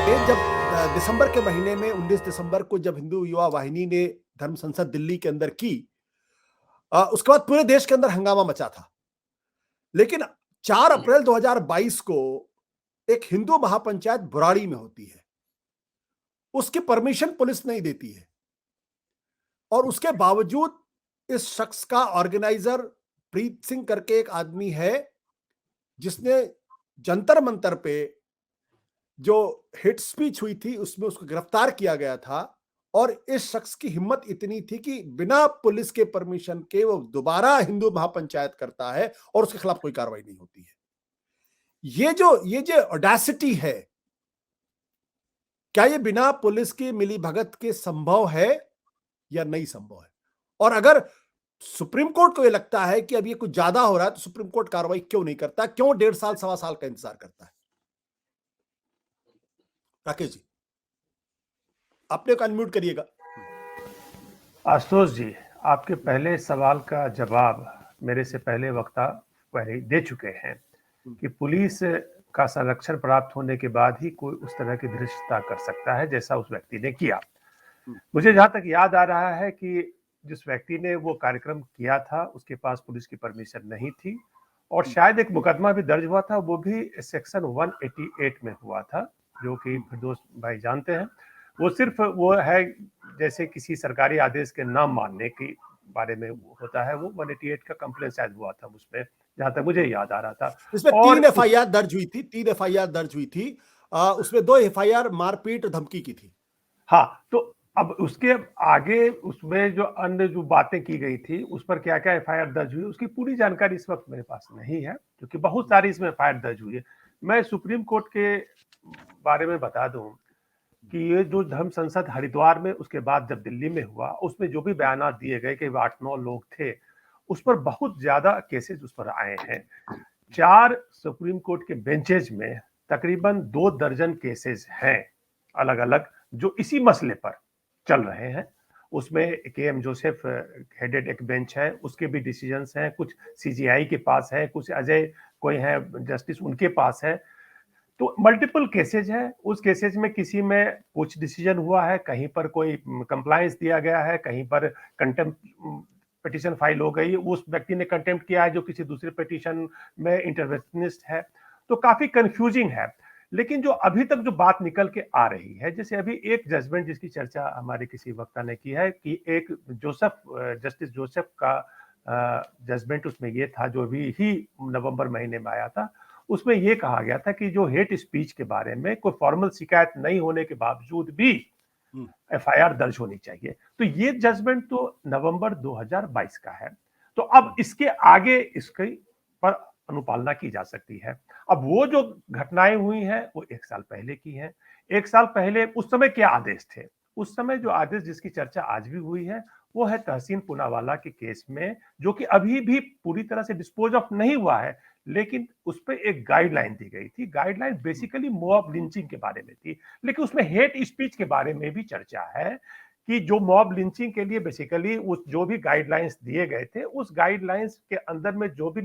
जब दिसंबर के महीने में 19 दिसंबर को जब हिंदू युवा वाहिनी ने धर्म संसद दिल्ली के अंदर की, उसके बाद पूरे देश के अंदर हंगामा मचा था। लेकिन 4 अप्रैल 2022 को एक हिंदू महापंचायत बुराड़ी में होती है। उसकी परमिशन पुलिस नहीं देती है और उसके बावजूद इस शख्स का ऑर्गेनाइजर प्रीत सिंह करके एक आदमी है, जिसने जंतर मंतर पे जो हेट स्पीच हुई थी उसमें उसको गिरफ्तार किया गया था। और इस शख्स की हिम्मत इतनी थी कि बिना पुलिस के परमिशन के वो दोबारा हिंदू महापंचायत करता है और उसके खिलाफ कोई कार्रवाई नहीं होती है। ये जो ऑडेसिटी है, क्या ये बिना पुलिस की मिलीभगत के संभव है या नहीं संभव है? और अगर सुप्रीम कोर्ट को ये लगता है कि अब ये कुछ ज्यादा हो रहा है, तो सुप्रीम कोर्ट कार्रवाई क्यों नहीं करता? क्यों 1.5 साल सवा साल का इंतजार करता है? राकेश जी, अपने को अनम्यूट करिएगा। आशुतोष जी, आपके पहले सवाल का जवाब मेरे से पहले वक्ता पहले दे चुके हैं कि पुलिस का संरक्षण प्राप्त होने के बाद ही कोई उस तरह की धृष्टता कर सकता है जैसा उस व्यक्ति ने किया। मुझे जहां तक याद आ रहा है कि जिस व्यक्ति ने वो कार्यक्रम किया था उसके पास पुलिस की परमिशन नहीं थी और शायद एक मुकदमा भी दर्ज हुआ था, वो भी सेक्शन 188 में हुआ था, जो कि फिरदौस भाई जानते हैं। वो सिर्फ वो है जैसे किसी सरकारी आदेश के ना मानने के बारे में होता है, वो 188 का कंप्लेंट शायद हुआ था उसमें, जहां तक मुझे याद आ रहा था। इसमें और 3 एफआईआर दर्ज हुई थी, 3 एफआईआर दर्ज हुई थी। उसमें 2 एफआईआर मारपीट धमकी की थी। हाँ, तो अब उसके आगे उसमें जो अन्य जो बातें की गई थी उस पर क्या क्या एफआईआर दर्ज हुई उसकी पूरी जानकारी इस वक्त मेरे पास नहीं है, क्योंकि बहुत सारी इसमें एफआईआर दर्ज हुई है। मैं सुप्रीम कोर्ट के बारे में बता दूं कि ये जो धर्म संसद हरिद्वार में उसके बाद जब दिल्ली में हुआ, उसमें जो भी बयान दिए गए कि 8-9 लोग थे, उस पर बहुत ज्यादा केसेस उस पर आए हैं। 4 सुप्रीम कोर्ट के बेंचेज में तकरीबन 2 दर्जन केसेस हैं अलग अलग, जो इसी मसले पर चल रहे हैं। उसमें के.एम. जोसेफ हेडेड एक बेंच है, उसके भी डिसीजंस हैं, कुछ सीजीआई के पास है, कुछ अजय कोई है जस्टिस उनके पास है। तो मल्टीपल केसेज है। उस केसेज में किसी में कुछ डिसीजन हुआ है, कहीं पर कोई कंप्लायंस दिया गया है, कहीं पर कंटेम्प्ट पिटीशन फाइल हो गई, उस व्यक्ति ने कंटेम्प्ट किया है जो किसी दूसरे पिटीशन में इंटरवेंशनिस्ट है। तो काफी कंफ्यूजिंग है। लेकिन जो अभी तक जो बात निकल के आ रही है, जैसे अभी एक जजमेंट जिसकी चर्चा हमारे किसी वक्ता ने की है कि एक जस्टिस जोसेफ का जजमेंट उसमें ये था, जो भी ही नवंबर महीने में आया था, उसमें यह कहा गया था कि जो हेट स्पीच के बारे में कोई फॉर्मल शिकायत नहीं होने के बावजूद भी एफआईआर दर्ज होनी चाहिए। तो ये जजमेंट तो नवंबर 2022 का है। तो अब इसके आगे इसकी पर अनुपालना की जा सकती है। अब वो जो घटनाएं हुई हैं वो 1 साल पहले की हैं। 1 साल पहले उस समय क्या आदेश थे? उस समय जो आदेश जिसकी चर्चा आज भी हुई है वो है तहसीन पूनावाला के केस में, जो कि अभी भी पूरी तरह से डिस्पोज ऑफ नहीं हुआ है, लेकिन उस पर एक गाइडलाइन दी गई थी। गाइडलाइन बेसिकली मॉब लिंचिंग के बारे में थी, लेकिन उसमें हेट स्पीच के बारे में भी चर्चा है कि जो मॉब लिंचिंग के लिए बेसिकली उस जो भी गाइडलाइंस दिए गए थे, उस गाइडलाइंस के अंदर में जो भी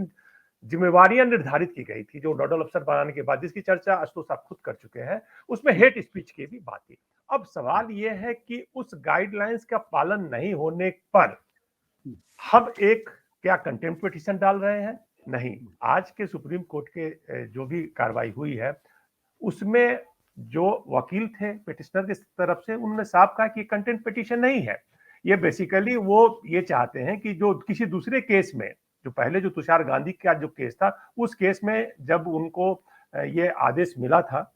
जिम्मेवारियां निर्धारित की गई थी, जो नोडल अफसर बनाने के बाद, जिसकी चर्चा आशुतोष साहब खुद कर चुके हैं, उसमें हेट स्पीच की भी बात थी। अब सवाल यह है कि उस गाइडलाइंस का पालन नहीं होने पर हम एक क्या कंटेम्प्ट पिटीशन डाल रहे हैं? नहीं। आज के सुप्रीम कोर्ट के जो भी कार्रवाई हुई है उसमें जो वकील थे पिटिशनर की तरफ से, उन्होंने साफ कहा कि कंटेम्प्ट पिटीशन नहीं है। ये बेसिकली वो ये चाहते हैं कि जो किसी दूसरे केस में, जो पहले जो तुषार गांधी का जो केस था, उस केस में जब उनको ये आदेश मिला था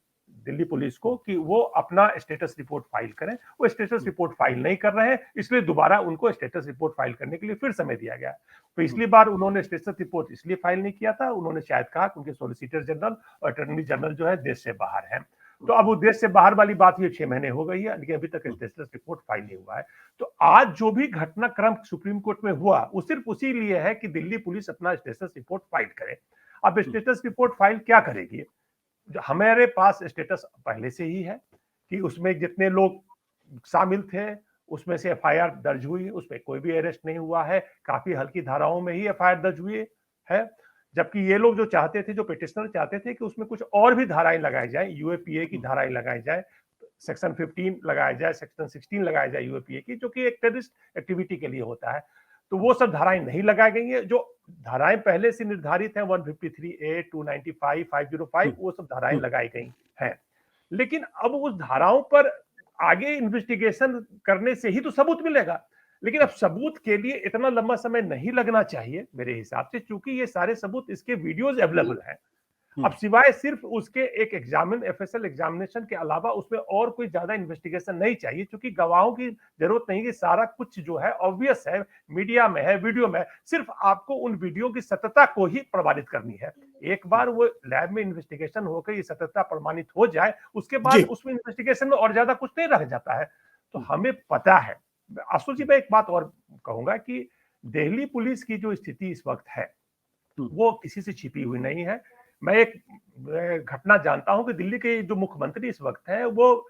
दिल्ली पुलिस को कि वो अपना स्टेटस रिपोर्ट फाइल करें, वो स्टेटस रिपोर्ट फाइल नहीं कर रहे हैं, इसलिए दोबारा उनको स्टेटस रिपोर्ट फाइल करने के लिए फिर समय दिया गया। पिछली बार उन्होंने स्टेटस रिपोर्ट इसलिए फाइल नहीं किया था, उन्होंने शायद कहा कि उनके सॉलिसिटर जनरल और अटॉर्नी जनरल जो है देश से बाहर है। तो अब वो देश से बाहर वाली बात ये 6 महीने हो गई है, लेकिन अभी तक स्टेटस रिपोर्ट फाइल नहीं हुआ है। तो आज जो भी घटनाक्रम सुप्रीम कोर्ट में हुआ वो सिर्फ उसी लिए है कि दिल्ली पुलिस अपना स्टेटस रिपोर्ट फाइल करे। अब स्टेटस रिपोर्ट फाइल क्या करेगी? हमारे पास स्टेटस पहले से ही है कि उसमें जितने लोग शामिल थे उसमें से एफआईआर दर्ज हुई, उसमें कोई भी अरेस्ट नहीं हुआ है, काफी हल्की धाराओं में ही एफआईआर दर्ज हुई है। जबकि ये लोग जो चाहते थे, जो पिटिशनर चाहते थे कि उसमें कुछ और भी धाराएं लगाई जाए, यूएपीए की धाराएं लगाई जाए, सेक्शन 15 लगाया जाए, सेक्शन 16 लगाया जाए यूएपीए की, जो कि एक टेररिस्ट एक्टिविटी के लिए होता है। तो वो सब धाराएं नहीं लगाई गई है। जो धाराएं पहले से निर्धारित हैं 153A, 295, 505, वो सब धाराएं लगाई गई हैं। लेकिन अब उस धाराओं पर आगे इन्वेस्टिगेशन करने से ही तो सबूत मिलेगा। लेकिन अब सबूत के लिए इतना लंबा समय नहीं लगना चाहिए मेरे हिसाब से, क्योंकि ये सारे सबूत, इसके वीडियोज अवेलेबल हैं। अब सिवाय सिर्फ उसके एक एफएसएल एग्जामिनेशन के अलावा उसमें और कोई ज्यादा इन्वेस्टिगेशन नहीं चाहिए, क्योंकि गवाहों की जरूरत नहीं है। सारा कुछ जो है ऑब्वियस है, मीडिया में है, वीडियो में है। सिर्फ आपको उन वीडियो की सत्यता को ही प्रमाणित करनी है। एक बार वो लैब में इन्वेस्टिगेशन होकर ये सत्यता प्रमाणित हो जाए, उसके बाद उसमें इन्वेस्टिगेशन में और ज्यादा कुछ नहीं रह जाता है। तो हमें पता है। आशुतोष जी, मैं एक बात और कहूंगा कि दिल्ली पुलिस की जो स्थिति इस वक्त है वो किसी से छिपी हुई नहीं है। मैं एक घटना जानता हूं कि दिल्ली के जो मुख्यमंत्री इस वक्त हैं, वो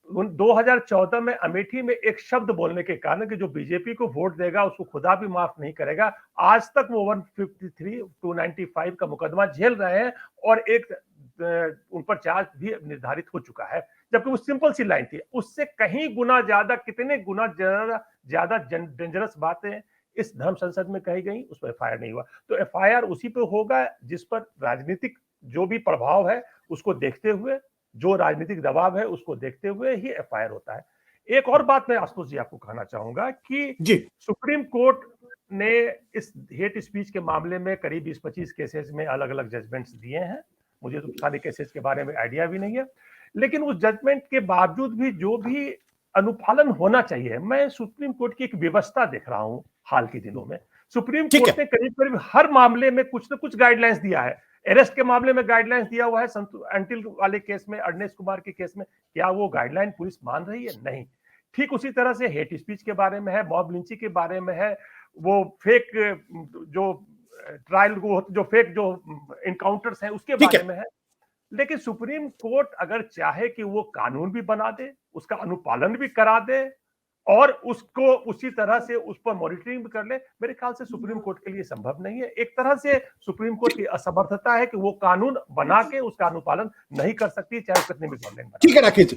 2014 में अमेठी में एक शब्द बोलने के कारण कि जो बीजेपी को वोट देगा उसको खुदा भी माफ नहीं करेगा, आज तक वो 153, 295 का मुकदमा झेल रहे हैं और एक उन पर चार्ज भी निर्धारित हो चुका है। जबकि वो सिंपल सी लाइन थी, उससे कहीं गुना ज्यादा, कितने गुना ज्यादा डेंजरस बातें इस धर्म संसद में कही गई, उस पर एफआईआर नहीं हुआ। तो एफआईआर उसी पे होगा जिस पर राजनीतिक जो भी प्रभाव है उसको देखते हुए, जो राजनीतिक दबाव है उसको देखते हुए ही एफआईआर होता है। एक और बात मैं आशुतोष जी आपको कहना चाहूंगा कि सुप्रीम कोर्ट ने इस हेट स्पीच के मामले में करीब 20-25 केसेस में अलग अलग जजमेंट्स दिए हैं। मुझे तो सारे केसेस के बारे में आइडिया भी नहीं है, लेकिन उस जजमेंट के बावजूद भी जो भी अनुपालन होना चाहिए, मैं सुप्रीम कोर्ट की एक व्यवस्था देख रहा हूं हाल के दिनों में। सुप्रीम कोर्ट ने करीब करीब हर मामले में कुछ न कुछ गाइडलाइंस दिया है। अरेस्ट के मामले में गाइडलाइंस दिया हुआ है, अंटिल वाले केस में, अरनेश कुमार के केस में। क्या वो गाइडलाइन पुलिस मान रही है? नहीं। ठीक उसी तरह से हेट स्पीच के बारे में है, मॉब लिंचिंग के बारे में है, वो फेक जो ट्रायल, जो फेक जो इनकाउंटर्स हैं उसके बारे में है। लेकिन सुप्रीम कोर्ट अगर चाहे कि वो कानून भी बना दे, उसका अनुपालन भी करा दे और उसको उसी तरह से उस पर मॉनिटरिंग भी कर ले, मेरे ख्याल से सुप्रीम कोर्ट के लिए संभव नहीं है। एक तरह से सुप्रीम कोर्ट की असमर्थता है कि वो कानून बना के उसका अनुपालन नहीं कर सकती, चाहे कितने भी गवर्नमेंट। ठीक है राकेश जी।